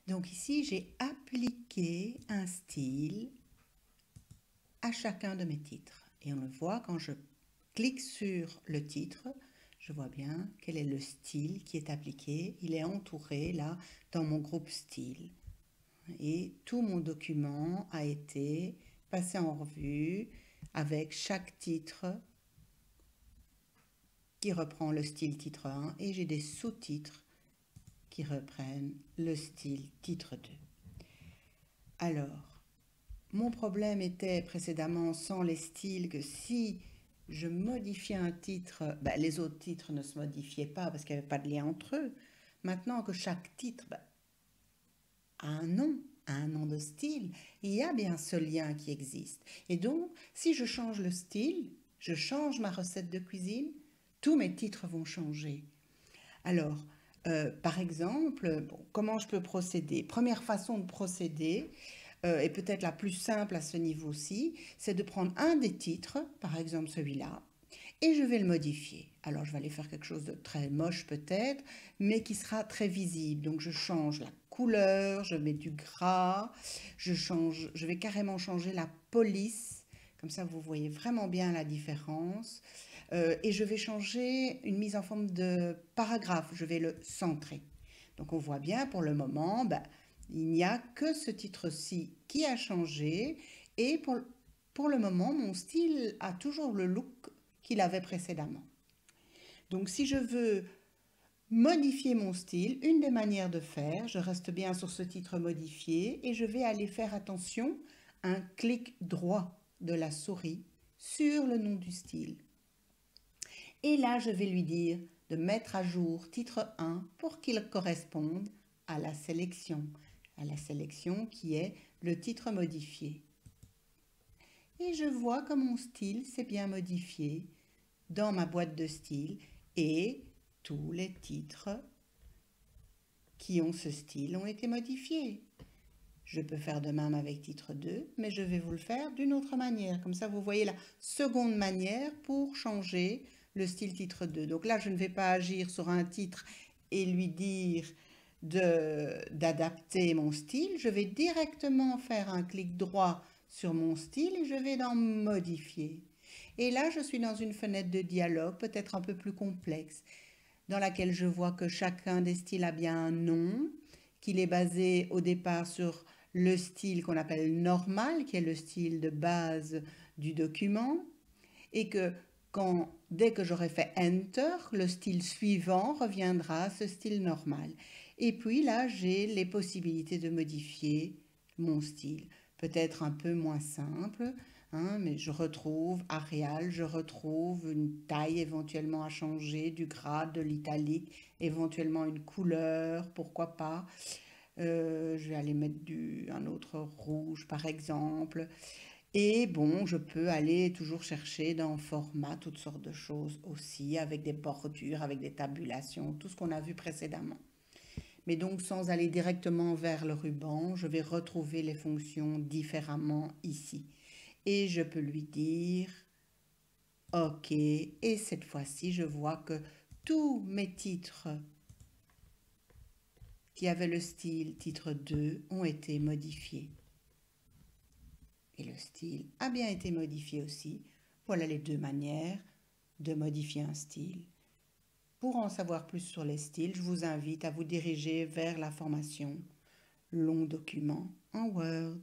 Donc ici, j'ai appliqué un style à chacun de mes titres. Et on le voit quand je clique sur le titre, je vois bien quel est le style qui est appliqué. Il est entouré là dans mon groupe style. Et tout mon document a été passé en revue avec chaque titre qui reprend le style titre 1 et j'ai des sous-titres qui reprennent le style titre 2. Alors, mon problème était précédemment sans les styles que si je modifiais un titre, les autres titres ne se modifiaient pas parce qu'il n'y avait pas de lien entre eux. Maintenant que chaque titre a un nom de style, il y a bien ce lien qui existe. Et donc, si je change le style, je change ma recette de cuisine, tous mes titres vont changer. Alors, par exemple, comment je peux procéder? Première façon de procéder, et peut-être la plus simple à ce niveau-ci, c'est de prendre un des titres, par exemple celui-là, et je vais le modifier. Alors je vais aller faire quelque chose de très moche peut-être, mais qui sera très visible. Donc je change la couleur, je mets du gras, je vais carrément changer la police, comme ça vous voyez vraiment bien la différence. Et je vais changer une mise en forme de paragraphe, je vais le centrer. Donc on voit bien pour le moment, il n'y a que ce titre-ci qui a changé et pour le moment, mon style a toujours le look qu'il avait précédemment. Donc si je veux modifier mon style, une des manières de faire, je reste bien sur ce titre modifié et je vais aller faire attention, un clic droit de la souris sur le nom du style. Et là, je vais lui dire de mettre à jour titre 1 pour qu'il corresponde à la sélection qui est le titre modifié. Et je vois que mon style s'est bien modifié dans ma boîte de style et tous les titres qui ont ce style ont été modifiés. Je peux faire de même avec titre 2, mais je vais vous le faire d'une autre manière. Comme ça, vous voyez la seconde manière pour changer le style titre 2. Donc là, je ne vais pas agir sur un titre et lui dire d'adapter mon style. Je vais directement faire un clic droit sur mon style et je vais dans modifier. Et là, je suis dans une fenêtre de dialogue, peut-être un peu plus complexe, dans laquelle je vois que chacun des styles a bien un nom, qu'il est basé au départ sur le style qu'on appelle normal, qui est le style de base du document, et que dès que j'aurai fait Enter, le style suivant reviendra à ce style normal. Et puis là, j'ai les possibilités de modifier mon style. Peut-être un peu moins simple, mais je retrouve Arial, je retrouve une taille éventuellement à changer, du gras, de l'italique, éventuellement une couleur, pourquoi pas. Je vais aller mettre un autre rouge par exemple. Et bon, je peux aller toujours chercher dans format toutes sortes de choses aussi, avec des bordures, avec des tabulations, tout ce qu'on a vu précédemment. Mais donc sans aller directement vers le ruban, je vais retrouver les fonctions différemment ici. Et je peux lui dire OK. Et cette fois-ci, je vois que tous mes titres qui avaient le style titre 2 ont été modifiés. Et le style a bien été modifié aussi. Voilà les deux manières de modifier un style. Pour en savoir plus sur les styles, je vous invite à vous diriger vers la formation Long document en Word.